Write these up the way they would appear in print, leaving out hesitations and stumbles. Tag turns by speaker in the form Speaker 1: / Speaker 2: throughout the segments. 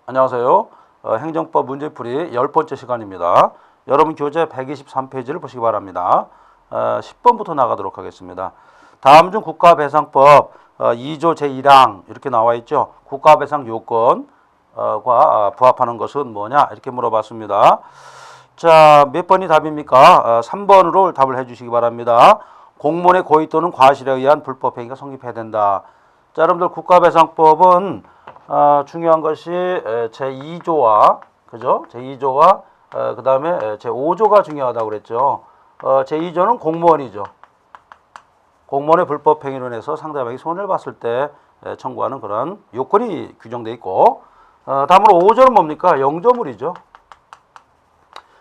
Speaker 1: 안녕하세요. 행정법 문제풀이 10번째 시간입니다. 여러분 교재 123페이지를 보시기 바랍니다. 10번부터 나가도록 하겠습니다. 다음 중 국가배상법 2조 제1항 이렇게 나와 있죠. 국가배상 요건과 부합하는 것은 뭐냐 이렇게 물어봤습니다. 자, 몇 번이 답입니까? 3번으로 답을 해주시기 바랍니다. 공무원의 고의 또는 과실에 의한 불법행위가 성립해야 된다. 자, 여러분들 국가배상법은 중요한 것이 제2조와 그죠? 제2조와 그 다음에 제5조가 중요하다고 그랬죠. 제2조는 공무원이죠. 공무원의 불법 행위로 인해서 상대방이 손해를 봤을 때 청구하는 그런 요건이 규정되어 있고, 다음으로 5조는 뭡니까? 영조물이죠.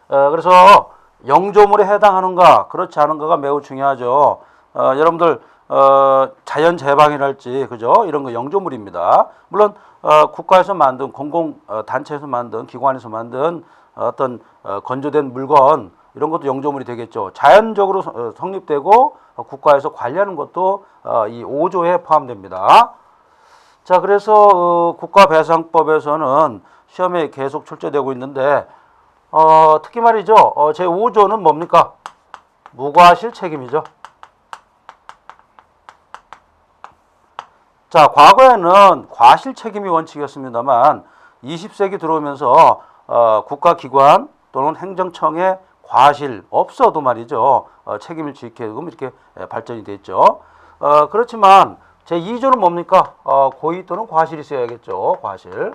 Speaker 1: 그래서 영조물에 해당하는가 그렇지 않은가가 매우 중요하죠. 여러분들 자연 재방이랄지 그죠? 이런 거 영조물입니다. 물론 국가에서 만든 공공 단체에서 만든 기관에서 만든 어떤 건조된 물건 이런 것도 영조물이 되겠죠. 자연적으로 성립되고 국가에서 관리하는 것도 이 5조에 포함됩니다. 자, 그래서 국가배상법에서는 시험에 계속 출제되고 있는데 특히 말이죠. 제5조는 뭡니까? 무과실 책임이죠. 자, 과거에는 과실 책임이 원칙이었습니다만 20세기 들어오면서 국가기관 또는 행정청의 과실 없어도 말이죠. 책임을 지게끔 이렇게 발전이 됐죠. 그렇지만 제2조는 뭡니까? 고의 또는 과실이 있어야겠죠. 과실.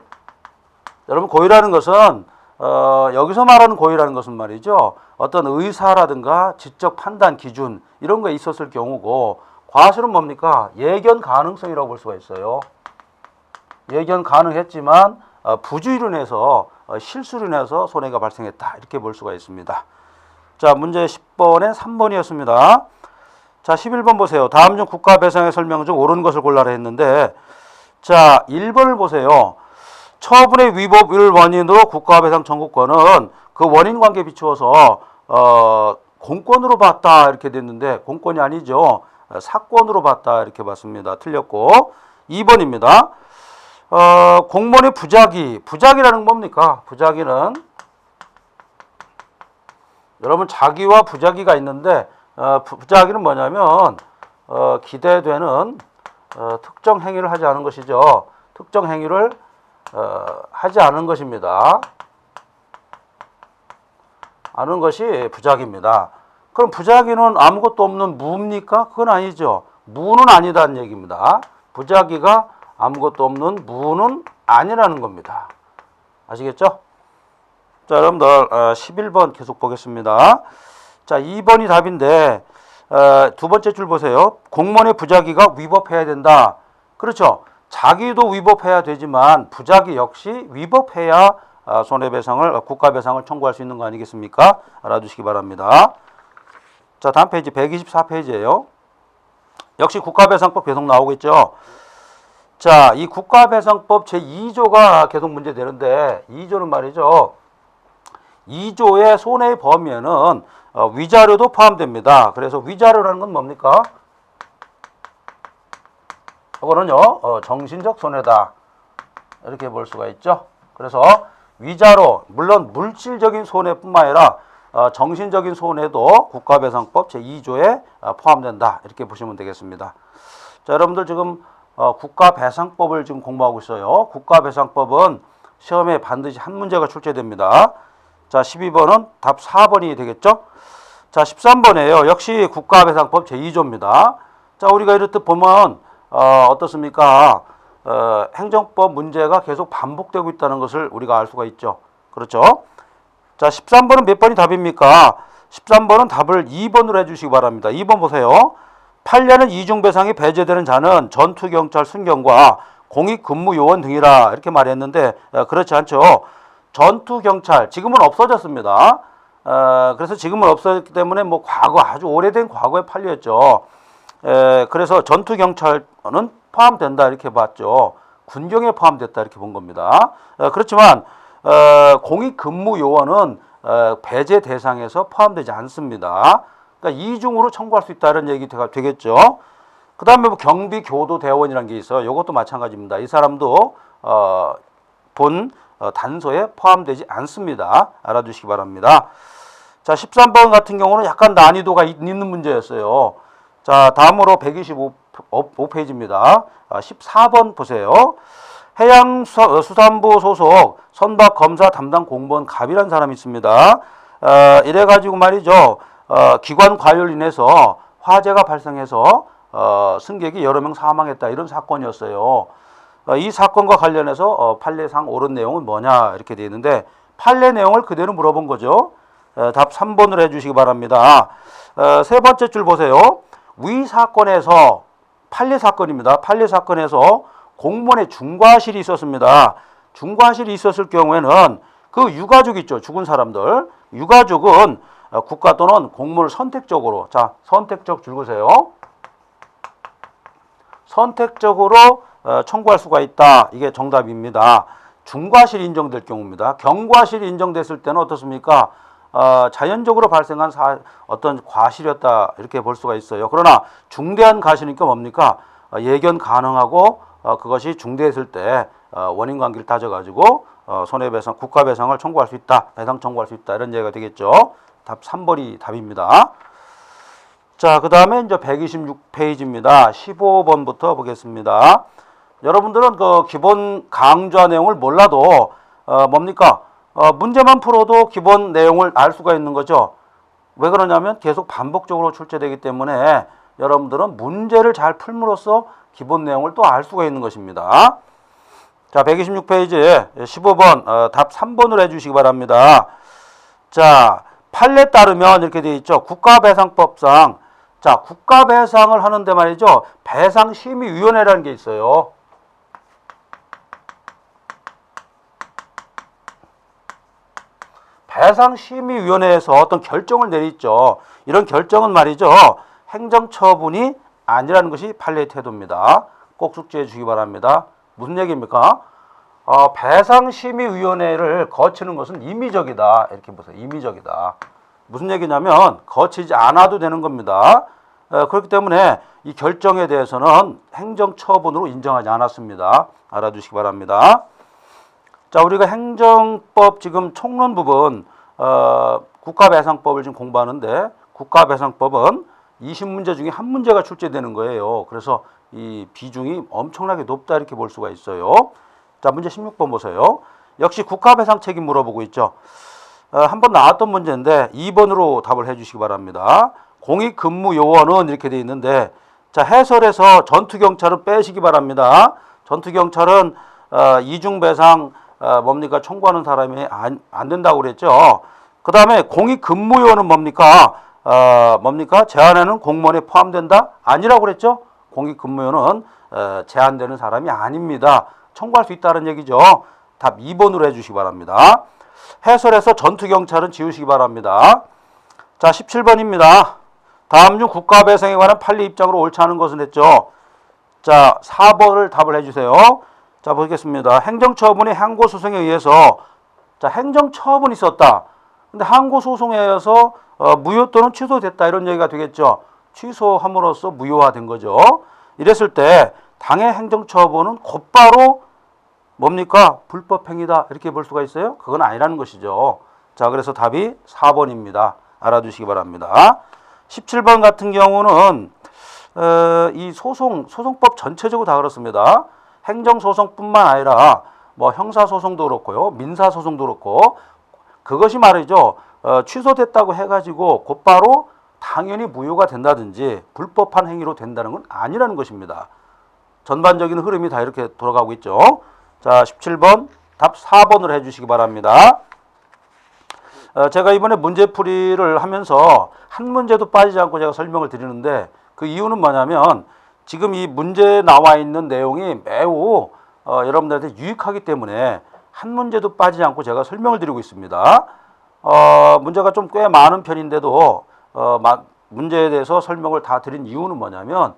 Speaker 1: 여러분 고의라는 것은 여기서 말하는 고의라는 것은 말이죠. 어떤 의사라든가 지적 판단 기준 이런 거 있었을 경우고, 과실은 뭡니까? 예견 가능성이라고 볼 수가 있어요. 예견 가능했지만 부주의로 인해서 실수로 인해서 손해가 발생했다 이렇게 볼 수가 있습니다. 자, 문제 10번에 3번이었습니다. 자, 11번 보세요. 다음 중 국가배상의 설명 중 옳은 것을 골라라 했는데, 자, 1번을 보세요. 처분의 위법을 원인으로 국가배상 청구권은 그 원인 관계에 비추어서 공권으로 봤다 이렇게 됐는데 공권이 아니죠. 사건으로 봤다 이렇게 봤습니다. 틀렸고, 2번입니다. 공무원의 부작위라는 건 뭡니까? 부작위는 여러분 자기와 부작위가 있는데 부작위는 뭐냐면 기대되는 특정 행위를 하지 않은 것이죠. 특정 행위를 하지 않은 것입니다. 않은 것이 부작위입니다. 그럼 부작위는 아무것도 없는 무입니까? 그건 아니죠. 무는 아니다는 얘기입니다. 부작위가 아무것도 없는 무는 아니라는 겁니다. 아시겠죠? 자, 여러분들 11번 계속 보겠습니다. 자, 2번이 답인데 두 번째 줄 보세요. 공무원의 부작위가 위법해야 된다. 그렇죠. 자기도 위법해야 되지만 부작위 역시 위법해야 손해배상을 국가배상을 청구할 수 있는 거 아니겠습니까? 알아두시기 바랍니다. 자, 다음 페이지 124페이지예요. 역시 국가배상법 계속 나오겠죠. 자, 이 국가배상법 제2조가 계속 문제되는데 2조는 말이죠. 2조의 손해의 범위에는 위자료도 포함됩니다. 그래서 위자료라는 건 뭡니까? 이거는요, 정신적 손해다. 이렇게 볼 수가 있죠. 그래서 위자료, 물론 물질적인 손해뿐만 아니라 정신적인 손해도 국가배상법 제2조에 포함된다. 이렇게 보시면 되겠습니다. 자, 여러분들 지금 국가배상법을 지금 공부하고 있어요. 국가배상법은 시험에 반드시 한 문제가 출제됩니다. 자, 12번은 답 4번이 되겠죠. 자, 13번이에요. 역시 국가배상법 제2조입니다. 자, 우리가 이렇듯 보면 어떻습니까? 행정법 문제가 계속 반복되고 있다는 것을 우리가 알 수가 있죠. 그렇죠? 자, 13번은 몇 번이 답입니까? 13번은 답을 2번으로 해주시기 바랍니다. 2번 보세요. 판례는 이중배상이 배제되는 자는 전투경찰 순경과 공익근무요원 등이라 이렇게 말했는데 그렇지 않죠. 전투경찰 지금은 없어졌습니다. 그래서 지금은 없어졌기 때문에 뭐 과거 아주 오래된 과거의 판례였죠. 그래서 전투경찰은 포함된다 이렇게 봤죠. 군경에 포함됐다 이렇게 본 겁니다. 그렇지만 공익근무요원은 배제 대상에서 포함되지 않습니다. 그러니까 이중으로 청구할 수 있다는 얘기가 되겠죠. 그 다음에 뭐 경비교도대원이라는 게 있어요. 이것도 마찬가지입니다. 이 사람도 본 단서에 포함되지 않습니다. 알아두시기 바랍니다. 자, 13번 같은 경우는 약간 난이도가 있는 문제였어요. 자, 다음으로 125페이지입니다. 14번 보세요. 해양수산부 소속 선박검사 담당 공무원 갑이라는 사람이 있습니다. 이래가지고 말이죠. 기관 과열로 인해서 화재가 발생해서 승객이 여러 명 사망했다, 이런 사건이었어요. 이 사건과 관련해서 판례상 옳은 내용은 뭐냐 이렇게 되어 있는데, 판례 내용을 그대로 물어본 거죠. 답 3번으로 해주시기 바랍니다. 세 번째 줄 보세요. 위 사건에서, 판례 사건입니다. 판례 사건에서 공무원의 중과실이 있었습니다. 중과실이 있었을 경우에는 그 유가족 있죠. 죽은 사람들. 유가족은 국가 또는 공무원을 선택적으로, 자, 선택적 줄 그세요. 선택적으로 청구할 수가 있다. 이게 정답입니다. 중과실이 인정될 경우입니다. 경과실이 인정됐을 때는 어떻습니까? 자연적으로 발생한 어떤 과실이었다, 이렇게 볼 수가 있어요. 그러나 중대한 과실이니까 뭡니까? 예견 가능하고 그것이 중대했을 때 원인 관계를 따져가지고 손해배상, 국가배상을 청구할 수 있다, 배상 청구할 수 있다, 이런 얘기가 되겠죠. 답 3번이 답입니다. 자, 그 다음에 이제 126페이지입니다. 15번부터 보겠습니다. 여러분들은 그 기본 강좌 내용을 몰라도 뭡니까? 문제만 풀어도 기본 내용을 알 수가 있는 거죠. 왜 그러냐면 계속 반복적으로 출제되기 때문에 여러분들은 문제를 잘 풀므로써 기본 내용을 또 알 수가 있는 것입니다. 자, 126페이지 15번 답 3번으로 해주시기 바랍니다. 자, 판례에 따르면 이렇게 되어 있죠. 국가배상법상, 자, 국가배상을 하는데 말이죠, 배상심의위원회라는 게 있어요. 배상심의위원회에서 어떤 결정을 내리죠. 이런 결정은 말이죠, 행정처분이 아니라는 것이 판례의 태도입니다. 꼭 숙지해 주시기 바랍니다. 무슨 얘기입니까? 배상심의위원회를 거치는 것은 임의적이다. 이렇게 보세요. 임의적이다. 무슨 얘기냐면 거치지 않아도 되는 겁니다. 그렇기 때문에 이 결정에 대해서는 행정처분으로 인정하지 않았습니다. 알아두시기 바랍니다. 자, 우리가 행정법 지금 총론 부분 국가배상법을 지금 공부하는데, 국가배상법은 20문제 중에 한 문제가 출제되는 거예요. 그래서 이 비중이 엄청나게 높다, 이렇게 볼 수가 있어요. 자, 문제 16번 보세요. 역시 국가배상 책임 물어보고 있죠. 한번 나왔던 문제인데 2번으로 답을 해주시기 바랍니다. 공익근무요원은 이렇게 되어 있는데, 자, 해설에서 전투경찰은 빼시기 바랍니다. 전투경찰은 이중배상 뭡니까? 청구하는 사람이 안 된다고 그랬죠. 그 다음에 공익근무요원은 뭡니까? 뭡니까? 제한에는 공무원에 포함된다? 아니라고 그랬죠. 공익근무요원은 제한되는 사람이 아닙니다. 청구할 수 있다는 얘기죠. 답 2번으로 해주시기 바랍니다. 해설에서 전투경찰은 지우시기 바랍니다. 자, 17번입니다. 다음 중 국가배상에 관한 판례 입장으로 옳지 않은 것은 했죠. 자, 4번을 답을 해주세요. 자, 보겠습니다. 행정처분이 항고소송에 의해서, 자, 행정처분이 있었다. 근데 항고소송에 의해서 무효 또는 취소됐다, 이런 얘기가 되겠죠. 취소함으로써 무효화된 거죠. 이랬을 때 당의 행정처분은 곧바로 뭡니까? 불법행위다, 이렇게 볼 수가 있어요. 그건 아니라는 것이죠. 자, 그래서 답이 4번입니다. 알아두시기 바랍니다. 17번 같은 경우는 이 소송법 전체적으로 다 그렇습니다. 행정소송뿐만 아니라 뭐 형사소송도 그렇고요, 민사소송도 그렇고, 그것이 말이죠, 취소됐다고 해가지고 곧바로 당연히 무효가 된다든지 불법한 행위로 된다는 건 아니라는 것입니다. 전반적인 흐름이 다 이렇게 돌아가고 있죠. 자, 17번 답 4번으로 해주시기 바랍니다. 제가 이번에 문제풀이를 하면서 한 문제도 빠지지 않고 제가 설명을 드리는데, 그 이유는 뭐냐면 지금 이 문제에 나와 있는 내용이 매우 여러분들한테 유익하기 때문에 한 문제도 빠지지 않고 제가 설명을 드리고 있습니다. 문제가 좀 꽤 많은 편인데도 문제에 대해서 설명을 다 드린 이유는 뭐냐면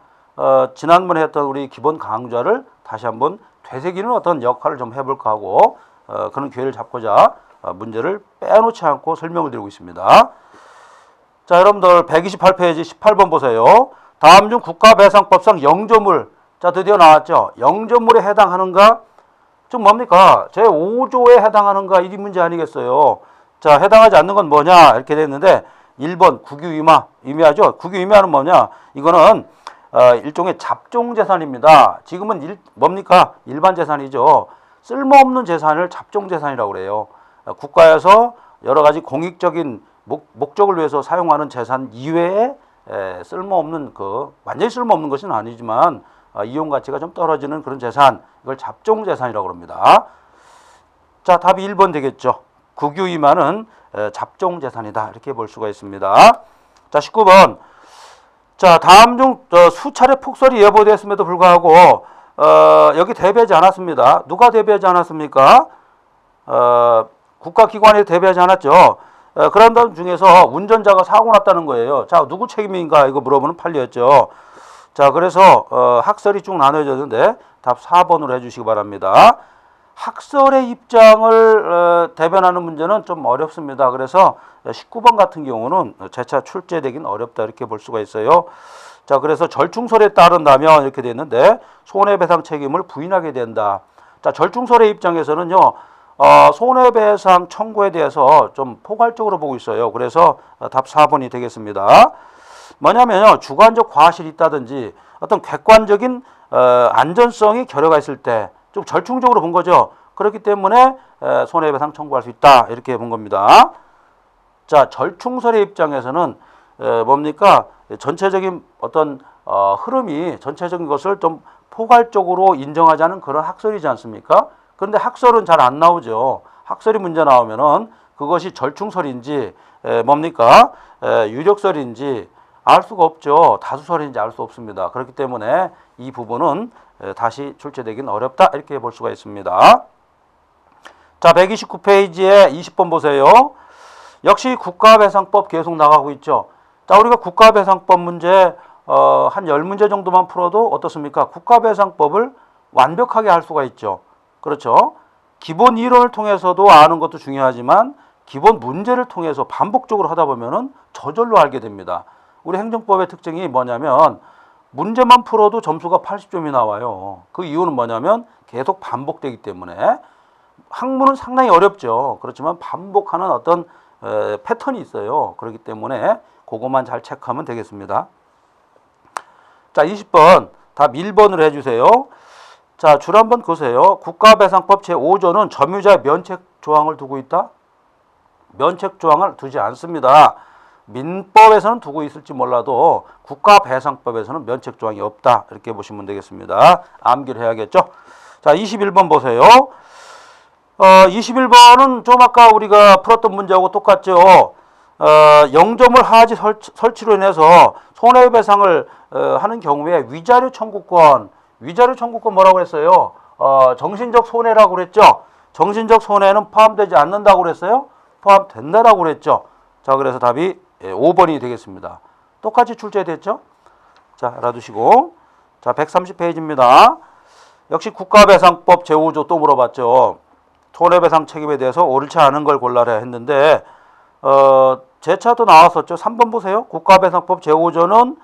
Speaker 1: 지난번에 했던 우리 기본 강좌를 다시 한번 되새기는 어떤 역할을 좀 해볼까 하고 그런 기회를 잡고자 문제를 빼놓지 않고 설명을 드리고 있습니다. 자, 여러분들 128페이지 18번 보세요. 다음 중 국가배상법상 영조물, 자, 드디어 나왔죠. 영조물에 해당하는가? 즉 뭡니까? 제5조에 해당하는가 이 문제 아니겠어요. 자, 해당하지 않는 건 뭐냐 이렇게 됐는데 1번 국유임화 의미하죠. 국유임화는 뭐냐? 이거는 일종의 잡종재산입니다. 지금은 뭡니까? 일반 재산이죠. 쓸모없는 재산을 잡종재산이라고 그래요. 국가에서 여러 가지 공익적인 목적을 위해서 사용하는 재산 이외에 쓸모없는 완전히 쓸모없는 것은 아니지만 이용 가치가 좀 떨어지는 그런 재산, 이걸 잡종재산이라고 합니다. 자, 답이 1번 되겠죠. 국유임화는 잡종재산이다 이렇게 볼 수가 있습니다. 자, 19번. 자, 다음 중 수차례 폭설이 예보되었음에도 불구하고 여기 대비하지 않았습니다. 누가 대비하지 않았습니까? 국가기관에 대비하지 않았죠. 그런 다음 중에서 운전자가 사고 났다는 거예요. 자, 누구 책임인가 이거 물어보는 판례였죠. 자, 그래서 학설이 쭉 나눠졌는데 답 4번으로 해주시기 바랍니다. 학설의 입장을 대변하는 문제는 좀 어렵습니다. 그래서 19번 같은 경우는 재차 출제되긴 어렵다 이렇게 볼 수가 있어요. 자, 그래서 절충설에 따른다면 이렇게 돼 있는데 손해배상 책임을 부인하게 된다. 자, 절충설의 입장에서는요. 손해배상 청구에 대해서 좀 포괄적으로 보고 있어요. 그래서 답 4번이 되겠습니다. 뭐냐면요. 주관적 과실이 있다든지 어떤 객관적인 안전성이 결여가 있을 때 좀 절충적으로 본 거죠. 그렇기 때문에 손해배상 청구할 수 있다. 이렇게 본 겁니다. 자, 절충설의 입장에서는 뭡니까? 전체적인 어떤 흐름이 전체적인 것을 좀 포괄적으로 인정하자는 그런 학설이지 않습니까? 그런데 학설은 잘 안 나오죠. 학설이 문제 나오면은 그것이 절충설인지 뭡니까? 유력설인지 알 수가 없죠. 다수설인지 알 수 없습니다. 그렇기 때문에 이 부분은 다시 출제되기는 어렵다 이렇게 볼 수가 있습니다. 자, 129페이지에 20번 보세요. 역시 국가배상법 계속 나가고 있죠. 자, 우리가 국가배상법 문제 한 10문제 정도만 풀어도 어떻습니까? 국가배상법을 완벽하게 할 수가 있죠. 그렇죠. 기본 이론을 통해서도 아는 것도 중요하지만 기본 문제를 통해서 반복적으로 하다 보면은 저절로 알게 됩니다. 우리 행정법의 특징이 뭐냐면 문제만 풀어도 점수가 80점이 나와요. 그 이유는 뭐냐면 계속 반복되기 때문에. 학문은 상당히 어렵죠. 그렇지만 반복하는 어떤 패턴이 있어요. 그렇기 때문에 그것만 잘 체크하면 되겠습니다. 자, 20번 답 1번으로 해주세요. 자, 줄 한번 보세요. 국가배상법 제5조는 점유자의 면책 조항을 두고 있다? 면책 조항을 두지 않습니다. 민법에서는 두고 있을지 몰라도 국가배상법에서는 면책 조항이 없다. 이렇게 보시면 되겠습니다. 암기를 해야겠죠. 자, 21번 보세요. 21번은 좀 아까 우리가 풀었던 문제하고 똑같죠. 영조물 하지 설치로 인해서 손해배상을 하는 경우에 위자료 청구권 뭐라고 했어요? 정신적 손해라고 그랬죠. 정신적 손해는 포함되지 않는다고 그랬어요? 포함된다라고 그랬죠. 자, 그래서 답이 5번이 되겠습니다. 똑같이 출제됐죠? 자, 알아두시고. 자, 130페이지입니다. 역시 국가배상법 제5조 또 물어봤죠. 손해배상 책임에 대해서 옳지 않은 걸 골라라 했는데 제 차도 나왔었죠. 3번 보세요. 국가배상법 제5조는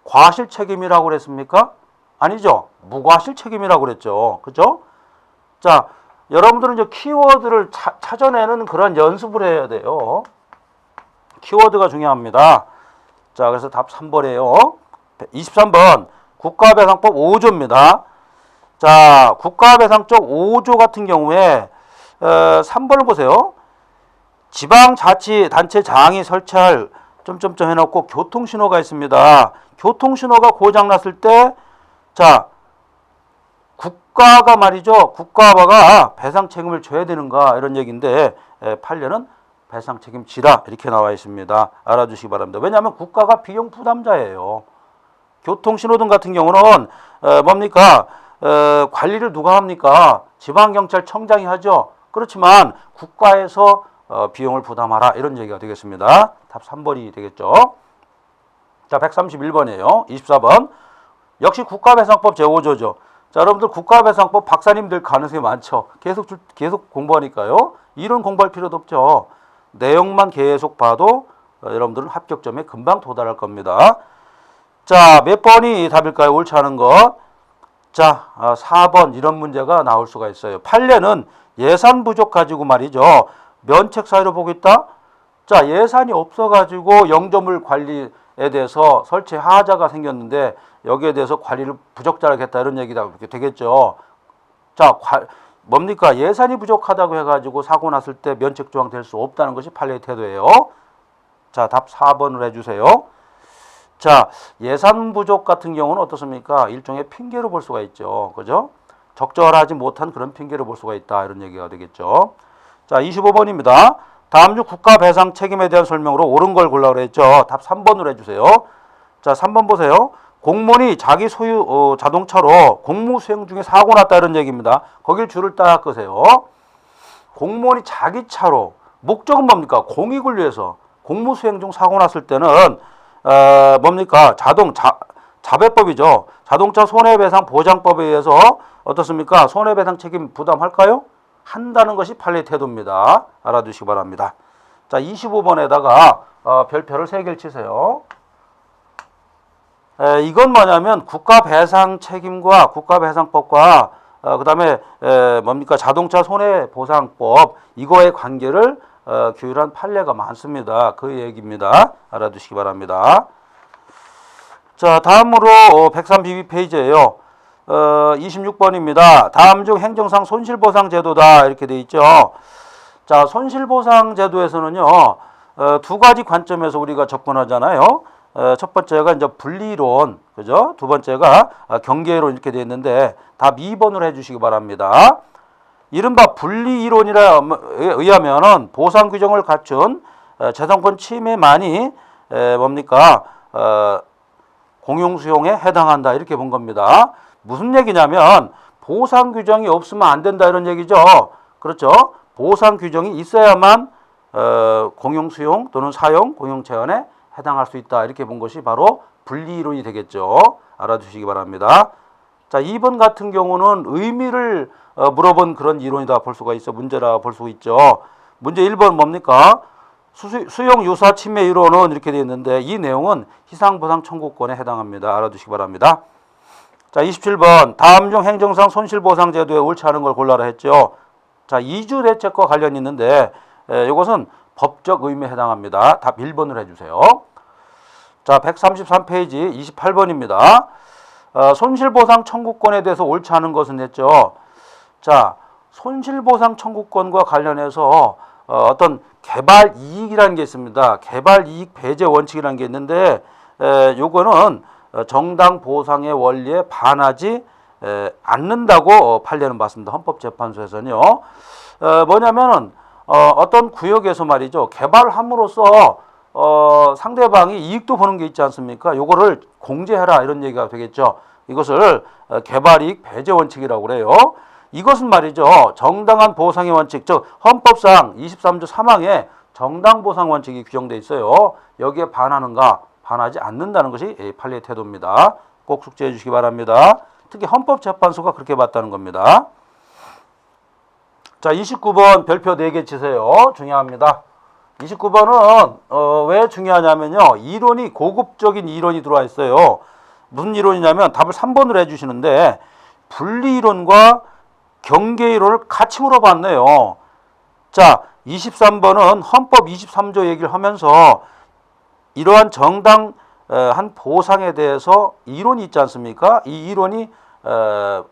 Speaker 1: 과실 책임이라고 그랬습니까? 아니죠. 무과실 책임이라고 그랬죠. 그죠? 자, 여러분들은 이제 키워드를 찾아내는 그런 연습을 해야 돼요. 키워드가 중요합니다. 자, 그래서 답 3번이에요. 23번 국가배상법 5조입니다. 자, 국가배상법 5조 같은 경우에 3번을 보세요. 지방자치단체장이 설치할 점점점 해놓고 교통신호가 있습니다. 교통신호가 고장났을 때 자, 국가가 말이죠. 국가가 배상 책임을 져야 되는가 이런 얘기인데 판례는 배상 책임 지라 이렇게 나와 있습니다. 알아주시기 바랍니다. 왜냐하면 국가가 비용 부담자예요. 교통신호등 같은 경우는 뭡니까? 관리를 누가 합니까? 지방경찰청장이 하죠. 그렇지만 국가에서 비용을 부담하라 이런 얘기가 되겠습니다. 답 3번이 되겠죠. 자, 131번이에요. 24번. 역시 국가배상법 제5조죠. 자, 여러분들 국가배상법 박사님 될 가능성이 많죠. 계속 공부하니까요. 이론 공부할 필요도 없죠. 내용만 계속 봐도 여러분들은 합격점에 금방 도달할 겁니다. 자, 몇 번이 답일까요? 옳지 않은 것. 자, 4번 이런 문제가 나올 수가 있어요. 판례는 예산 부족 가지고 말이죠. 면책 사유로 보고 있다. 자, 예산이 없어가지고 영조물 관리에 대해서 설치 하자가 생겼는데 여기에 대해서 관리를 부적절하게 했다 이런 얘기가 이렇게 되겠죠. 자, 뭡니까? 예산이 부족하다고 해가지고 사고 났을 때 면책 조항 될 수 없다는 것이 판례의 태도예요. 자, 답 4번을 해주세요. 자, 예산 부족 같은 경우는 어떻습니까? 일종의 핑계로 볼 수가 있죠. 그죠? 적절하지 못한 그런 핑계로 볼 수가 있다. 이런 얘기가 되겠죠. 자, 25번입니다. 다음 중 국가 배상 책임에 대한 설명으로 옳은 걸 골라 그랬죠. 답 3번으로 해주세요. 자, 3번 보세요. 공무원이 자기 소유 자동차로 공무 수행 중에 사고 났다 이런 얘기입니다. 거길 줄을 딱 끄세요. 공무원이 자기 차로 목적은 뭡니까? 공익을 위해서 공무 수행 중 사고 났을 때는 뭡니까? 자배법이죠. 자동차 손해배상 보장법에 의해서 어떻습니까? 손해배상 책임 부담할까요? 한다는 것이 판례 태도입니다. 알아두시기 바랍니다. 자, 25번에다가 별표를 3개를 치세요. 이건 뭐냐면 국가배상 책임과 국가배상법과 그다음에 뭡니까? 자동차 손해보상법 이거의 관계를 규율한 판례가 많습니다. 그 얘기입니다. 알아두시기 바랍니다. 자, 다음으로 132페이지예요. 26번입니다. 다음 중 행정상 손실보상 제도다 이렇게 돼 있죠. 자, 손실보상 제도에서는요. 두 가지 관점에서 우리가 접근하잖아요. 첫 번째가 이제 분리론, 그죠? 두 번째가 경계론 이렇게 돼 있는데 답 2번으로 해주시기 바랍니다. 이른바 분리이론이라 의하면은 보상 규정을 갖춘 재산권 침해만이 뭡니까? 공용수용에 해당한다 이렇게 본 겁니다. 무슨 얘기냐면 보상 규정이 없으면 안 된다 이런 얘기죠. 그렇죠? 보상 규정이 있어야만 공용수용 또는 사용, 공용체언에 해당할 수 있다 이렇게 본 것이 바로 분리이론이 되겠죠. 알아두시기 바랍니다. 자, 2번 같은 경우는 의미를 물어본 그런 이론이다 볼 수가 있어. 문제라 볼 수 있죠. 문제 1번 뭡니까? 수용 유사 침해 이론은 이렇게 되어 있는데 이 내용은 희상보상 청구권에 해당합니다. 알아두시기 바랍니다. 자, 27번 다음 중 행정상 손실보상 제도에 옳지 않은 걸 골라라 했죠. 자, 이주 대책과 관련이 있는데 이것은 법적 의미에 해당합니다. 답 1번을 해주세요. 자, 133페이지 28번입니다. 손실보상 청구권에 대해서 옳지 않은 것은 했죠. 자, 손실보상 청구권과 관련해서 어떤 개발 이익이라는 게 있습니다. 개발 이익 배제 원칙이라는 게 있는데 요거는 정당 보상의 원리에 반하지 않는다고 판례는 받습니다. 헌법재판소에서는요. 뭐냐면은 어떤 구역에서 말이죠. 개발함으로써 상대방이 이익도 보는 게 있지 않습니까? 요거를 공제해라 이런 얘기가 되겠죠. 이것을 개발이익 배제 원칙이라고 그래요. 이것은 말이죠. 정당한 보상의 원칙, 즉 헌법상 23조 3항에 정당 보상 원칙이 규정돼 있어요. 여기에 반하는가, 반하지 않는다는 것이 판례의 태도입니다. 꼭 숙지해 주시기 바랍니다. 특히 헌법재판소가 그렇게 봤다는 겁니다. 자, 29번 별표 4개 치세요. 중요합니다. 29번은 왜 중요하냐면요. 이론이 고급적인 이론이 들어와 있어요. 무슨 이론이냐면 답을 3번으로 해주시는데 분리이론과 경계이론을 같이 물어봤네요. 자, 23번은 헌법 23조 얘기를 하면서 이러한 정당한 보상에 대해서 이론이 있지 않습니까? 이 이론이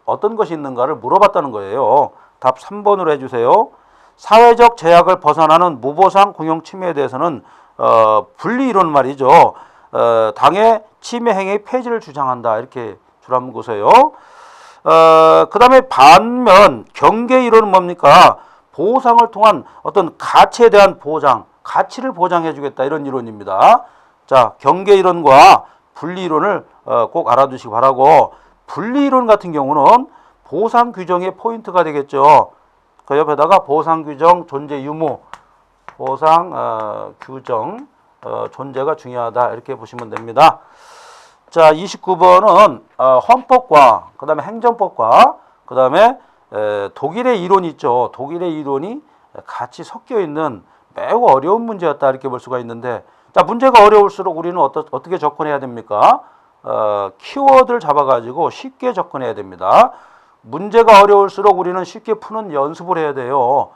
Speaker 1: 어떤 것이 있는가를 물어봤다는 거예요. 답 3번으로 해주세요. 사회적 제약을 벗어나는 무보상 공용침해에 대해서는 분리이론 말이죠. 당의 침해 행위의 폐지를 주장한다. 이렇게 줄함고서요. 그 다음에 반면 경계이론은 뭡니까? 보상을 통한 어떤 가치에 대한 보장, 가치를 보장해 주겠다 이런 이론입니다. 자, 경계이론과 분리이론을 꼭 알아두시기 바라고 분리이론 같은 경우는 보상 규정의 포인트가 되겠죠. 그 옆에다가 보상 규정 존재 유무, 보상 규정 존재가 중요하다 이렇게 보시면 됩니다. 자, 29번은 헌법과 그 다음에 행정법과 그 다음에 독일의 이론이 있죠. 독일의 이론이 같이 섞여 있는 매우 어려운 문제였다 이렇게 볼 수가 있는데 자, 문제가 어려울수록 우리는 어떻게 접근해야 됩니까? 키워드를 잡아가지고 쉽게 접근해야 됩니다. 문제가 어려울수록 우리는 쉽게 푸는 연습을 해야 돼요.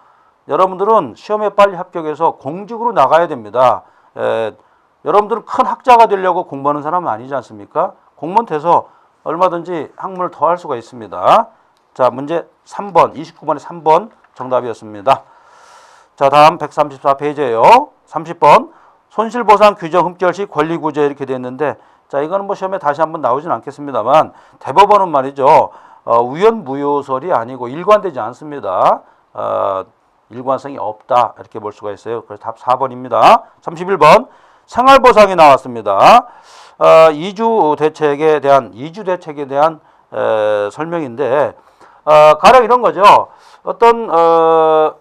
Speaker 1: 여러분들은 시험에 빨리 합격해서 공직으로 나가야 됩니다. 여러분들은 큰 학자가 되려고 공부하는 사람은 아니지 않습니까? 공무원 돼서 얼마든지 학문을 더 할 수가 있습니다. 자, 문제 3번, 29번에 3번 정답이었습니다. 자, 다음 134페이지예요. 30번. 손실보상 규정 흠결 시 권리구제 이렇게 되어 있는데, 자, 이거는 뭐 시험에 다시 한번 나오진 않겠습니다만, 대법원은 말이죠, 우연무효설이 아니고 일관되지 않습니다. 일관성이 없다. 이렇게 볼 수가 있어요. 그래서 답 4번입니다. 31번. 생활보상이 나왔습니다. 이주 대책에 대한 설명인데, 가령 이런 거죠. 어떤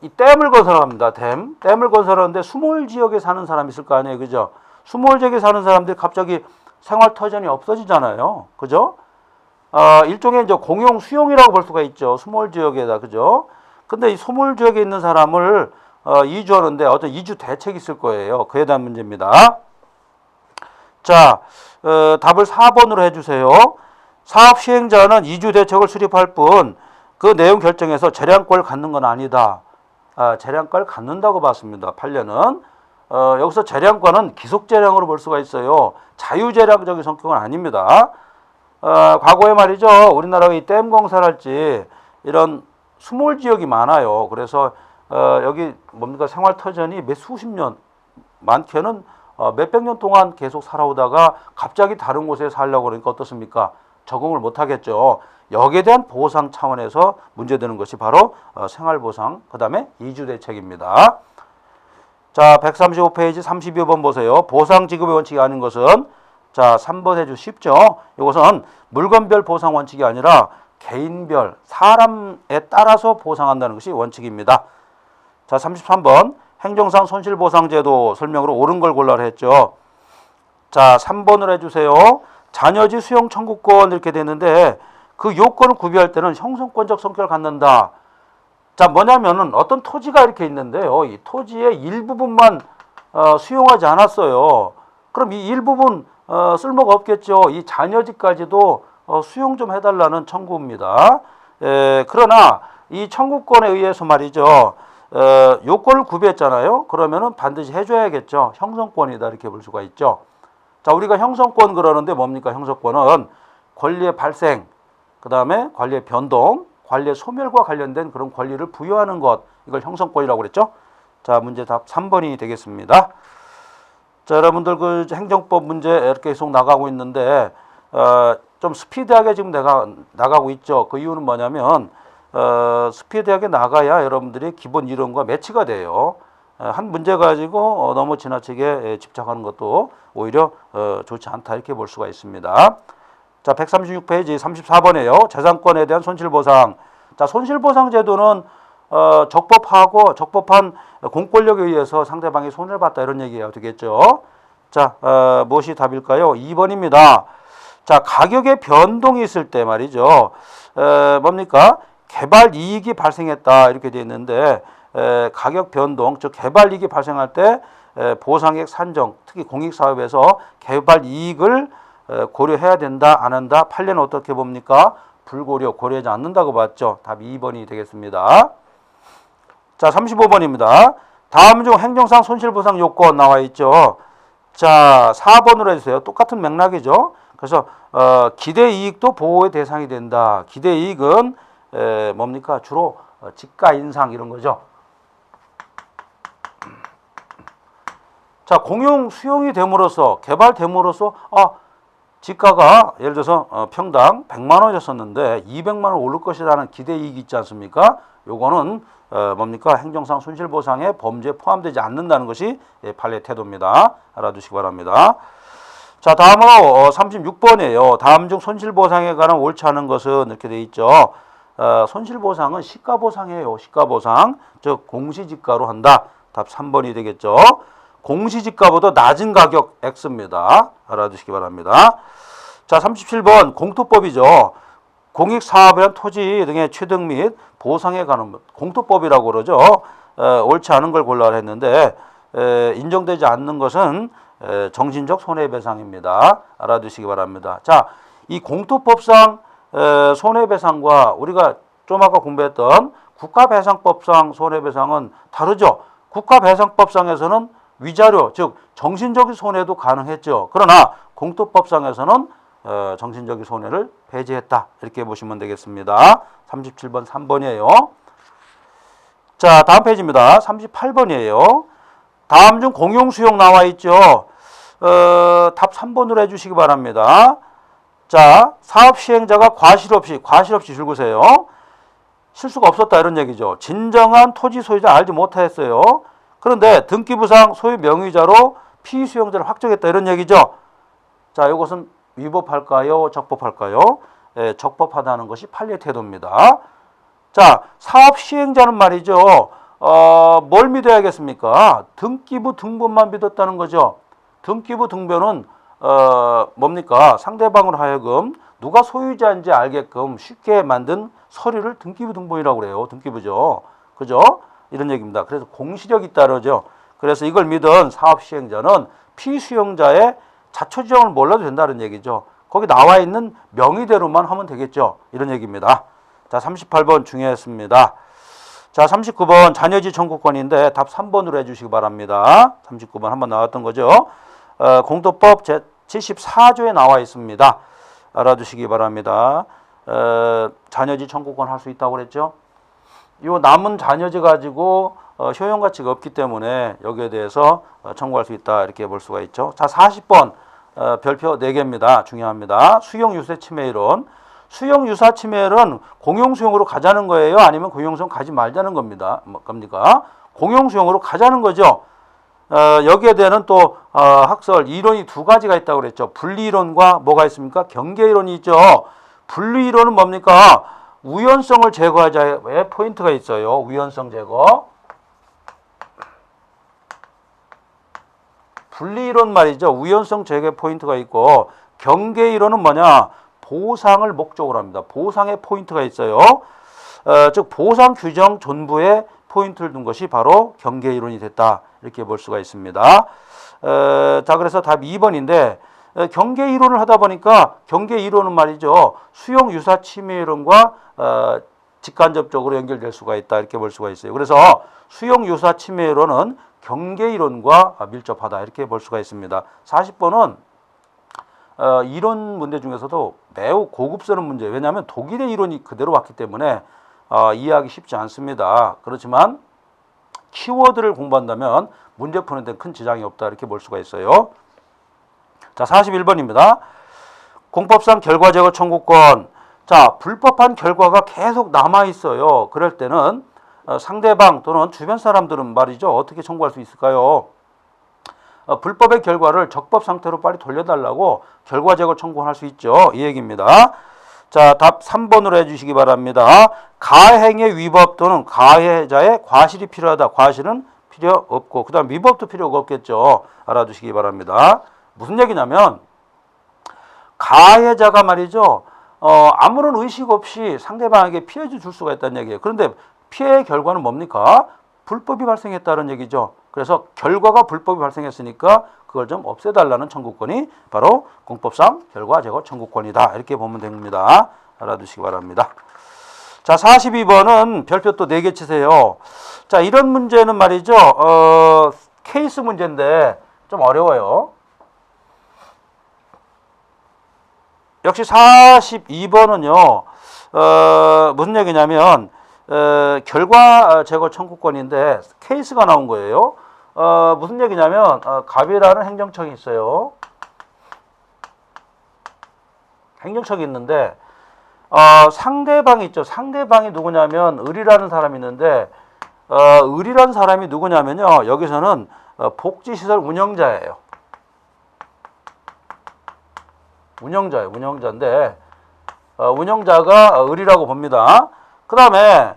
Speaker 1: 이 댐을 건설합니다. 댐을 건설하는데 수몰 지역에 사는 사람이 있을 거 아니에요, 그죠? 수몰 지역에 사는 사람들이 갑자기 생활 터전이 없어지잖아요, 그죠? 일종의 이제 공용 수용이라고 볼 수가 있죠. 수몰 지역에다, 그죠? 근데 이 수몰 지역에 있는 사람을 이주하는데 어떤 이주 대책이 있을 거예요. 그에 대한 문제입니다. 자, 답을 4번으로 해주세요. 사업 시행자는 이주 대책을 수립할 뿐 그 내용 결정에서 재량권을 갖는 건 아니다. 재량권을 갖는다고 봤습니다. 판례는. 여기서 재량권은 기속재량으로 볼 수가 있어요. 자유재량적인 성격은 아닙니다. 과거에 말이죠. 우리나라가 이 댐 공사를 할지 이런 수몰 지역이 많아요. 그래서 여기 뭡니까 생활터전이 몇 수십 년, 많게는 몇백 년 동안 계속 살아오다가 갑자기 다른 곳에 살려고 그러니까 어떻습니까? 적응을 못하겠죠. 여기에 대한 보상 차원에서 문제되는 것이 바로 생활보상, 그 다음에 이주대책입니다. 자, 135페이지 32번 보세요. 보상 지급의 원칙이 아닌 것은, 자, 3번 해주 쉽죠? 이것은 물건별 보상 원칙이 아니라 개인별, 사람에 따라서 보상한다는 것이 원칙입니다. 자, 33번 행정상 손실보상제도 설명으로 옳은 걸 골라라 했죠. 자, 3번을 해주세요. 자녀지 수용 청구권 이렇게 되는데 그 요건을 구비할 때는 형성권적 성격을 갖는다. 자, 뭐냐면은 어떤 토지가 이렇게 있는데요. 이 토지의 일부분만 수용하지 않았어요. 그럼 이 일부분 쓸모가 없겠죠. 이 자녀지까지도 수용 좀 해달라는 청구입니다. 그러나 이 청구권에 의해서 말이죠. 요건을 구비했잖아요. 그러면은 반드시 해줘야겠죠. 형성권이다 이렇게 볼 수가 있죠. 자, 우리가 형성권 그러는데 뭡니까? 형성권은 권리의 발생, 그 다음에 권리의 변동, 권리의 소멸과 관련된 그런 권리를 부여하는 것, 이걸 형성권이라고 그랬죠. 자, 문제 답 3번이 되겠습니다. 자, 여러분들 그 행정법 문제 이렇게 계속 나가고 있는데 좀 스피드하게 지금 나가고 있죠. 그 이유는 뭐냐면 스피드하게 나가야 여러분들이 기본 이론과 매치가 돼요. 한 문제 가지고 너무 지나치게 집착하는 것도 오히려 좋지 않다 이렇게 볼 수가 있습니다. 자, 136페이지 34번이에요. 재산권에 대한 손실보상. 자, 손실보상 제도는 적법한 공권력에 의해서 상대방이 손해를 봤다 이런 얘기가 되겠죠. 자, 무엇이 답일까요? 2번입니다. 자, 가격의 변동이 있을 때 말이죠. 뭡니까? 개발 이익이 발생했다 이렇게 되어 있는데 가격 변동, 즉 개발 이익이 발생할 때 보상액 산정, 특히 공익사업에서 개발 이익을 고려해야 된다, 안 한다? 판례는 어떻게 봅니까? 불고려, 고려하지 않는다고 봤죠. 답 2번이 되겠습니다. 자, 35번입니다. 다음 중 행정상 손실보상 요건 나와 있죠. 자, 4번으로 해주세요. 똑같은 맥락이죠. 그래서 기대이익도 보호의 대상이 된다. 기대이익은 뭡니까? 주로 지가 인상 이런 거죠. 자, 공용 수용이 됨으로써, 개발됨으로써 지가가 예를 들어서 평당 100만 원이었었는데 200만 원 오를 것이라는 기대이익이 있지 않습니까? 요거는 뭡니까? 행정상 손실보상의 범죄에 포함되지 않는다는 것이 판례 태도입니다. 알아두시기 바랍니다. 자, 다음으로 36번이에요. 다음 중 손실보상에 관한 옳지 않은 것은 이렇게 돼 있죠. 손실보상은 시가보상이에요. 시가보상, 즉 공시지가로 한다. 답 3번이 되겠죠. 공시지가보다 낮은 가격 X입니다. 알아두시기 바랍니다. 자, 37번 공토법이죠. 공익사업이란 토지 등의 취득 및 보상에 관한 공토법이라고 그러죠. 옳지 않은 걸 골라라 했는데 인정되지 않는 것은 정신적 손해배상입니다. 알아두시기 바랍니다. 자, 이 공토법상 손해배상과 우리가 좀 아까 공부했던 국가배상법상 손해배상은 다르죠. 국가배상법상에서는 위자료, 즉 정신적인 손해도 가능했죠. 그러나 공토법상에서는 정신적인 손해를 배제했다. 이렇게 보시면 되겠습니다. 37번 3번이에요. 자, 다음 페이지입니다. 38번이에요. 다음 중 공용 수용 나와 있죠. 답 3번으로 해주시기 바랍니다. 자, 사업 시행자가 과실 없이 줄구세요. 실수가 없었다 이런 얘기죠. 진정한 토지 소유자 알지 못하였어요. 그런데 등기부상 소유 명의자로 피수용자를 확정했다 이런 얘기죠. 자, 이것은 위법할까요? 적법할까요? 적법하다는 것이 판례 태도입니다. 자, 사업 시행자는 말이죠. 뭘 믿어야겠습니까? 등기부 등본만 믿었다는 거죠. 등기부 등본은 뭡니까? 상대방으로 하여금 누가 소유자인지 알게끔 쉽게 만든 서류를 등기부 등본이라고 그래요. 등기부죠. 그죠? 이런 얘기입니다. 그래서 공시력이 따르죠. 그래서 이걸 믿은 사업 시행자는 피수용자의 자초지종을 몰라도 된다는 얘기죠. 거기 나와 있는 명의대로만 하면 되겠죠. 이런 얘기입니다. 자, 38번 중요했습니다. 자, 39번 자녀지 청구권인데 답 3번으로 해주시기 바랍니다. 39번 한번 나왔던 거죠. 공도법 제74조에 나와 있습니다. 알아두시기 바랍니다. 자녀지 청구권 할 수 있다고 그랬죠. 요 남은 자녀지 가지고 효용 가치가 없기 때문에 여기에 대해서 청구할 수 있다 이렇게 볼 수가 있죠. 자, 40번 별표 4개입니다. 중요합니다. 수용유사 침해이론. 수용유사 침해는 공용수용으로 가자는 거예요? 아니면 공용수용 가지 말자는 겁니다. 공용수용으로 가자는 거죠. 여기에 대한 또 학설 이론이 두 가지가 있다고 그랬죠. 분리이론과 뭐가 있습니까? 경계이론이 있죠. 분리이론은 뭡니까? 우연성을 제거하자에 포인트가 있어요. 우연성 제거. 분리이론 말이죠. 우연성 제거에 포인트가 있고 경계이론은 뭐냐? 보상을 목적으로 합니다. 보상에 포인트가 있어요. 즉 보상 규정 존부에 포인트를 둔 것이 바로 경계이론이 됐다. 이렇게 볼 수가 있습니다. 자, 그래서 답 2번인데 경계이론을 하다 보니까 경계이론은 말이죠. 수용유사 침해이론과 직간접적으로 연결될 수가 있다. 이렇게 볼 수가 있어요. 그래서 수용유사 침해이론은 경계이론과 밀접하다. 이렇게 볼 수가 있습니다. 40번은 이론 문제 중에서도 매우 고급스러운 문제예요. 왜냐하면 독일의 이론이 그대로 왔기 때문에 이해하기 쉽지 않습니다. 그렇지만 키워드를 공부한다면 문제 푸는 데 큰 지장이 없다 이렇게 볼 수가 있어요. 자, 41번입니다. 공법상 결과 제거 청구권. 자, 불법한 결과가 계속 남아 있어요. 그럴 때는 상대방 또는 주변 사람들은 말이죠. 어떻게 청구할 수 있을까요? 불법의 결과를 적법 상태로 빨리 돌려달라고 결과 제거 청구할 수 있죠. 이 얘기입니다. 자, 답 3번으로 해주시기 바랍니다. 가행의 위법 또는 가해자의 과실이 필요하다. 과실은 필요 없고 그 다음 위법도 필요가 없겠죠. 알아두시기 바랍니다. 무슨 얘기냐면 가해자가 말이죠. 아무런 의식 없이 상대방에게 피해를 줄 수가 있다는 얘기예요. 그런데 피해의 결과는 뭡니까? 불법이 발생했다는 얘기죠. 그래서 결과가 불법이 발생했으니까 그걸 좀 없애달라는 청구권이 바로 공법상 결과 제거 청구권이다. 이렇게 보면 됩니다. 알아두시기 바랍니다. 자, 42번은 별표 또 4개 치세요. 자, 이런 문제는 말이죠. 케이스 문제인데 좀 어려워요. 역시 42번은요. 무슨 얘기냐면 결과 제거 청구권인데 케이스가 나온 거예요. 무슨 얘기냐면 갑이라는 행정청이 있어요. 행정청이 있는데 상대방이 있죠. 상대방이 누구냐면 을이라는 사람이 있는데 을이라는 사람이 누구냐면요. 여기서는 복지시설 운영자예요. 운영자인데 운영자가 을이라고 봅니다. 그 다음에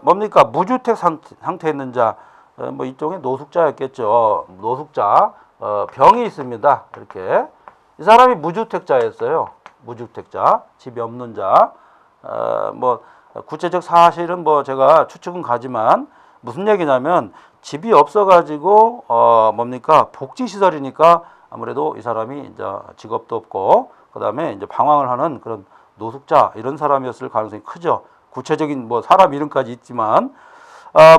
Speaker 1: 뭡니까? 무주택 상태에 있는 자, 뭐 이쪽에 노숙자였겠죠. 노숙자, 병이 있습니다. 이렇게 이 사람이 무주택자였어요. 무주택자, 집이 없는 자. 뭐 구체적 사실은 뭐 제가 추측은 가지만 무슨 얘기냐면 집이 없어가지고 뭡니까 복지시설이니까 아무래도 이 사람이 이제 직업도 없고 그다음에 이제 방황을 하는 그런 노숙자 이런 사람이었을 가능성이 크죠. 구체적인 뭐 사람 이름까지 있지만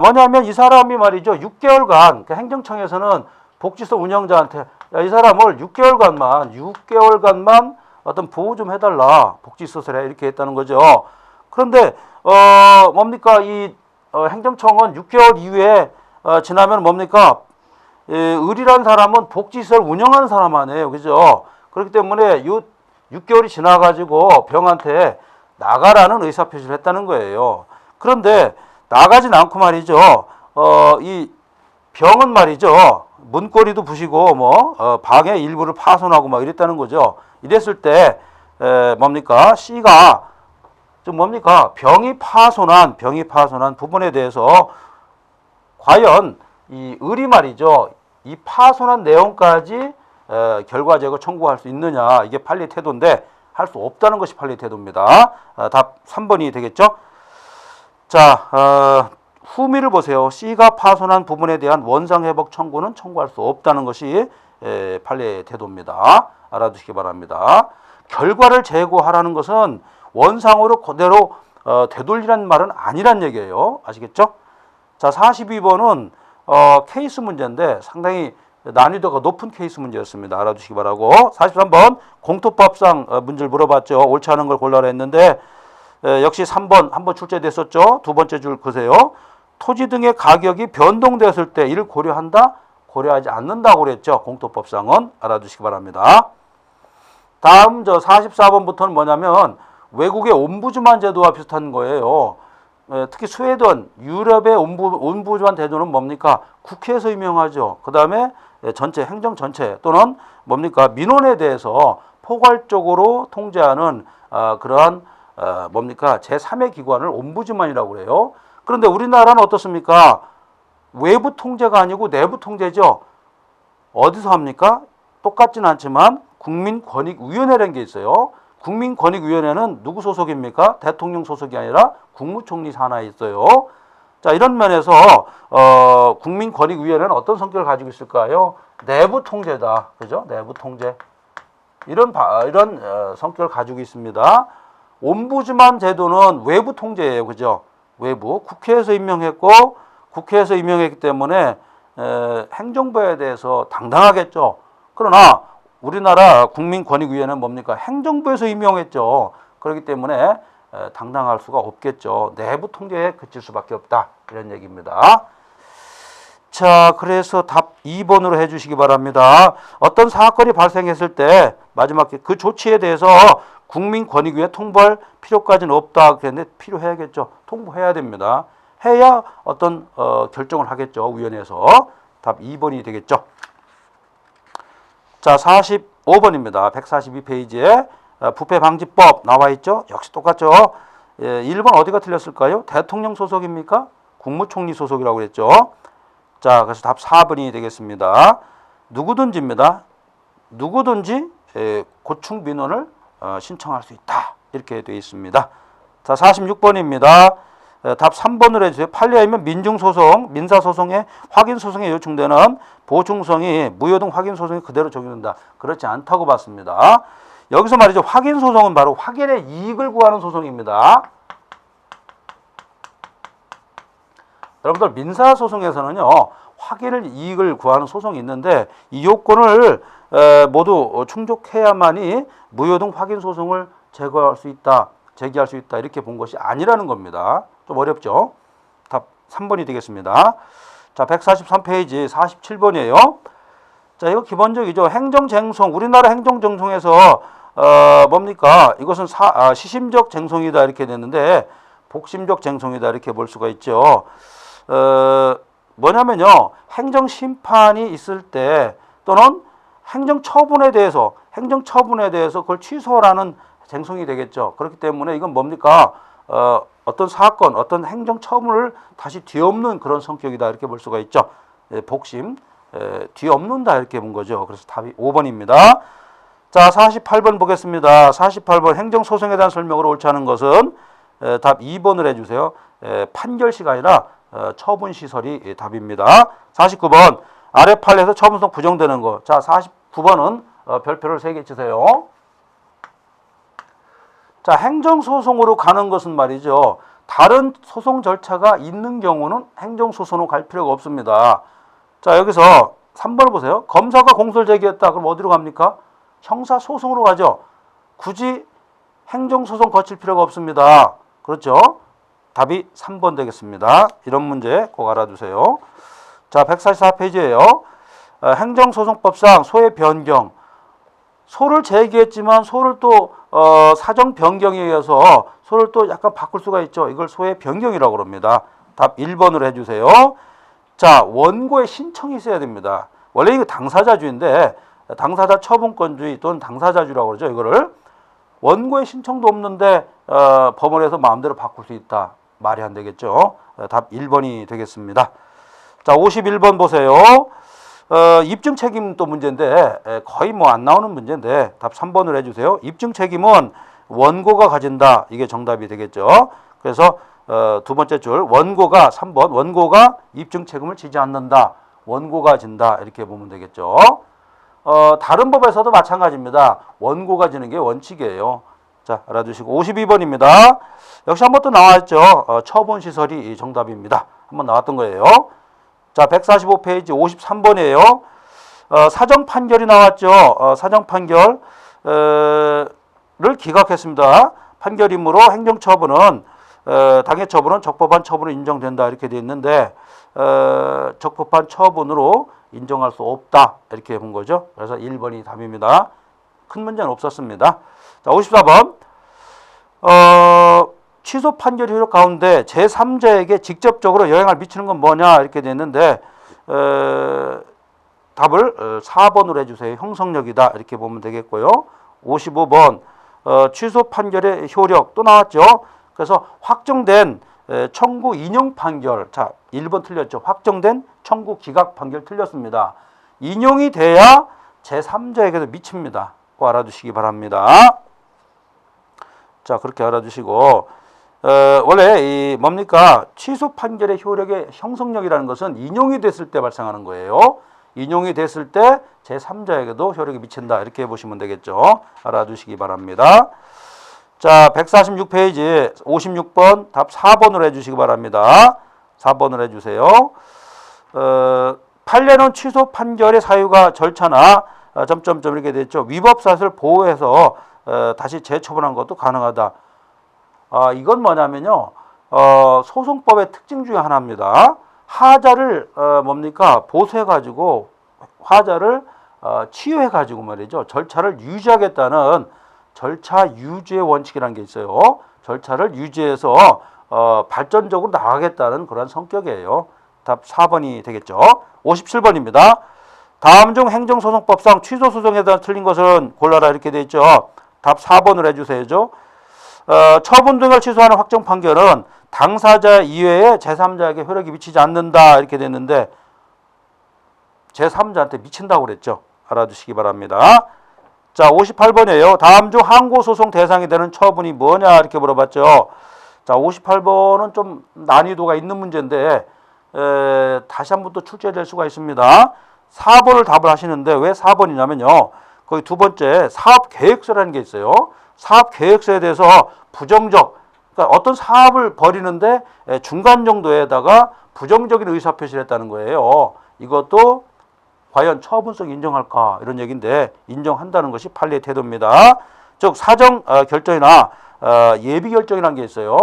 Speaker 1: 뭐냐면 이 사람이 말이죠 6개월간 그 행정청에서는 복지시설 운영자한테 야, 이 사람을 6개월간만 어떤 보호 좀 해달라 복지시설에 이렇게 했다는 거죠. 그런데 뭡니까 이 행정청은 6개월 이후에 지나면 뭡니까 을이라는 사람은 복지시설 운영하는 사람 아니에요, 그죠? 그렇기 때문에 6개월이 지나가지고 병한테 나가라는 의사표시를 했다는 거예요. 그런데 나가진 않고 말이죠. 이 병은 말이죠. 문고리도 부시고 방의 일부를 파손하고 막 이랬다는 거죠. 이랬을 때 뭡니까 C가 좀 뭡니까 병이 파손한 부분에 대해서 과연 이 을이 말이죠. 이 파손한 내용까지 결과제거 청구할 수 있느냐 이게 판례 태도인데 할 수 없다는 것이 판례 태도입니다. 답 3번이 되겠죠. 자 후미를 보세요. C가 파손한 부분에 대한 원상회복 청구는 청구할 수 없다는 것이 판례 태도입니다. 알아두시기 바랍니다. 결과를 재고하라는 것은 원상으로 그대로 되돌리라는 말은 아니란 얘기예요. 아시겠죠? 자 42번은 케이스 문제인데 상당히 난이도가 높은 케이스 문제였습니다. 알아두시기 바라고. 43번 공토법상 문제를 물어봤죠. 옳지 않은 걸 골라라 했는데 역시 3번 한번 출제됐었죠. 두 번째 줄 보세요. 토지 등의 가격이 변동되었을 때 이를 고려한다? 고려하지 않는다고 그랬죠. 공토법상은 알아두시기 바랍니다. 다음 44번부터는 뭐냐면 외국의 옴부즈만 제도와 비슷한 거예요. 특히 스웨덴, 유럽의 옴부즈만 제도는 뭡니까? 국회에서 임명하죠. 그 다음에 전체 행정 전체 또는 뭡니까? 민원에 대해서 포괄적으로 통제하는 그러한 뭡니까? 제3의 기관을 옴부즈만이라고 그래요. 그런데 우리나라는 어떻습니까? 외부 통제가 아니고 내부 통제죠. 어디서 합니까? 똑같진 않지만 국민권익위원회라는 게 있어요. 국민권익위원회는 누구 소속입니까? 대통령 소속이 아니라 국무총리 산하에 있어요. 자, 이런 면에서 국민권익위원회는 어떤 성격을 가지고 있을까요? 내부 통제다. 그죠? 내부 통제. 이런 성격을 가지고 있습니다. 옴부즈만 제도는 외부 통제예요. 그죠? 외부. 국회에서 임명했고 국회에서 임명했기 때문에 행정부에 대해서 당당하겠죠. 그러나 우리나라 국민권익위원회는 뭡니까? 행정부에서 임명했죠. 그렇기 때문에 당당할 수가 없겠죠. 내부 통제에 그칠 수밖에 없다. 이런 얘기입니다. 자, 그래서 답 2번으로 해주시기 바랍니다. 어떤 사건이 발생했을 때 마지막 그 조치에 대해서 국민권익위에 통보할 필요까지는 없다. 그랬는데 필요해야겠죠. 통보해야 됩니다. 해야 어떤 결정을 하겠죠. 위원회에서. 답 2번이 되겠죠. 자, 45번입니다. 142페이지에 부패방지법 나와 있죠. 역시 똑같죠. 1번 어디가 틀렸을까요? 대통령 소속입니까? 국무총리 소속이라고 그랬죠. 자, 그래서 답 4번이 되겠습니다. 누구든지입니다. 누구든지 고충 민원을 신청할 수 있다. 이렇게 되어 있습니다. 자, 46번입니다. 답 3번으로 해주세요. 판례하면 민중소송, 민사소송의 확인소송에 요청되는 보충성이 무효등 확인소송이 그대로 적용된다. 그렇지 않다고 봤습니다. 여기서 말이죠. 확인소송은 바로 확인의 이익을 구하는 소송입니다. 여러분들 민사소송에서는요. 확인을 이익을 구하는 소송이 있는데 이 요건을 모두 충족해야만이 무효등 확인소송을 제기할 수 있다. 이렇게 본 것이 아니라는 겁니다. 좀 어렵죠? 답 3번이 되겠습니다. 자, 143페이지 47번이에요. 자, 이거 기본적이죠. 행정쟁송. 우리나라 행정쟁송에서 뭡니까? 이것은 시심적 쟁송이다 이렇게 됐는데 복심적 쟁송이다 이렇게 볼 수가 있죠. 뭐냐면요. 행정심판이 있을 때 또는 행정처분에 대해서 그걸 취소하라는 쟁송이 되겠죠. 그렇기 때문에 이건 뭡니까? 어떤 사건, 어떤 행정처분을 다시 뒤엎는 그런 성격이다 이렇게 볼 수가 있죠. 복심, 뒤엎는다 이렇게 본 거죠. 그래서 답이 5번입니다. 자, 48번 보겠습니다. 48번 행정소송에 대한 설명으로 옳지 않은 것은 답 2번을 해주세요. 판결시가 아니라 처분 시설이 답입니다. 49번 아래 판례에서 처분성 부정되는 거. 자, 49번은 별표를 3개 치세요. 자, 행정소송으로 가는 것은 말이죠. 다른 소송 절차가 있는 경우는 행정소송으로 갈 필요가 없습니다. 자, 여기서 3번을 보세요. 검사가 공소를 제기했다. 그럼 어디로 갑니까? 형사소송으로 가죠. 굳이 행정소송 거칠 필요가 없습니다. 그렇죠? 답이 3번 되겠습니다. 이런 문제 꼭 알아두세요. 자, 144페이지예요. 행정소송법상 소의 변경. 소를 제기했지만 소를 또 사정 변경에 의해서 소를 또 약간 바꿀 수가 있죠. 이걸 소의 변경이라고 합니다. 답 1번으로 해주세요. 자, 원고의 신청이 있어야 됩니다. 원래 이거 당사자주의인데 당사자 처분권주의 또는 당사자주의라고 그러죠. 이거를 원고의 신청도 없는데 법원에서 마음대로 바꿀 수 있다. 말이 안 되겠죠. 답 1번이 되겠습니다. 자, 51번 보세요. 입증 책임 또 문제인데 거의 뭐 안 나오는 문제인데 답 3번을 해주세요. 입증 책임은 원고가 가진다. 이게 정답이 되겠죠. 그래서 두 번째 줄 원고가 3번 원고가 입증 책임을 지지 않는다. 원고가 진다. 이렇게 보면 되겠죠. 다른 법에서도 마찬가지입니다. 원고가 지는 게 원칙이에요. 자, 알아두시고 52번입니다. 역시 한 번 또 나왔죠. 처분시설이 정답입니다. 한번 나왔던 거예요. 자, 145페이지 53번이에요. 사정 판결이 나왔죠. 사정 판결을 기각했습니다. 판결이므로 행정처분은 당해 처분은 적법한 처분으로 인정된다. 이렇게 되어 있는데 적법한 처분으로 인정할 수 없다. 이렇게 본 거죠. 그래서 1번이 답입니다. 큰 문제는 없었습니다. 자, 54번. 취소 판결 효력 가운데 제3자에게 직접적으로 영향을 미치는 건 뭐냐 이렇게 됐는데 답을 4번으로 해주세요. 형성력이다 이렇게 보면 되겠고요. 55번 취소 판결의 효력 또 나왔죠. 그래서 확정된 청구 인용 판결. 자, 1번 틀렸죠. 확정된 청구 기각 판결 틀렸습니다. 인용이 돼야 제3자에게도 미칩니다. 꼭 알아두시기 바랍니다. 자, 그렇게 알아두시고 원래 이 뭡니까? 취소 판결의 효력의 형성력이라는 것은 인용이 됐을 때 발생하는 거예요. 인용이 됐을 때 제3자에게도 효력이 미친다. 이렇게 보시면 되겠죠. 알아두시기 바랍니다. 자, 146페이지 56번 답 4번으로 해주시기 바랍니다. 4번으로 해주세요. 판례는 취소 판결의 사유가 절차나 점점점 이렇게 됐죠. 위법 사실을 보호해서 다시 재처분한 것도 가능하다. 이건 뭐냐면요. 소송법의 특징 중에 하나입니다. 하자를 뭡니까? 보수해가지고 화자를 치유해가지고 말이죠. 절차를 유지하겠다는 절차 유지의 원칙이라는 게 있어요. 절차를 유지해서 발전적으로 나가겠다는 그런 성격이에요. 답 4번이 되겠죠. 57번입니다. 다음 중 행정소송법상 취소소송에 대한 틀린 것은 골라라 이렇게 되어 있죠. 답 4번을 해주세요. 처분 등을 취소하는 확정 판결은 당사자 이외에 제3자에게 효력이 미치지 않는다 이렇게 됐는데 제3자한테 미친다고 그랬죠. 알아두시기 바랍니다. 자, 58번이에요. 다음 중 항고소송 대상이 되는 처분이 뭐냐 이렇게 물어봤죠. 자, 58번은 좀 난이도가 있는 문제인데 다시 한번 또 출제될 수가 있습니다. 4번을 답을 하시는데 왜 4번이냐면요. 거기 두 번째 사업계획서라는 게 있어요. 사업계획서에 대해서 부정적, 그러니까 어떤 사업을 벌이는데 중간 정도에다가 부정적인 의사표시를 했다는 거예요. 이것도 과연 처분성 인정할까 이런 얘기인데 인정한다는 것이 판례의 태도입니다. 즉 사정 결정이나 예비 결정이라는 게 있어요.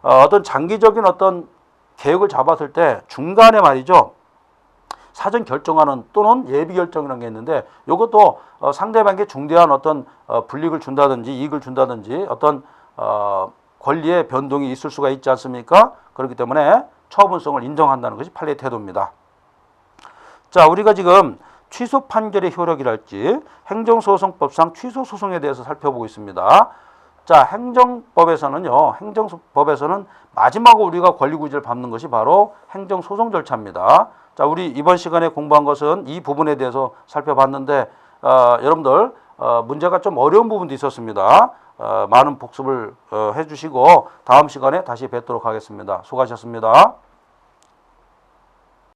Speaker 1: 어떤 장기적인 어떤 계획을 잡았을 때 중간에 말이죠. 사전 결정하는 또는 예비 결정이라는 게 있는데 이것도 상대방에게 중대한 어떤 불이익을 준다든지 이익을 준다든지 어떤 권리의 변동이 있을 수가 있지 않습니까? 그렇기 때문에 처분성을 인정한다는 것이 판례의 태도입니다. 자, 우리가 지금 취소 판결의 효력이랄지 행정소송법상 취소소송에 대해서 살펴보고 있습니다. 자, 행정법에서는요. 행정법에서는 마지막으로 우리가 권리구제를 밟는 것이 바로 행정소송 절차입니다. 자, 우리 이번 시간에 공부한 것은 이 부분에 대해서 살펴봤는데 여러분들 문제가 좀 어려운 부분도 있었습니다. 많은 복습을 해주시고 다음 시간에 다시 뵙도록 하겠습니다. 수고하셨습니다.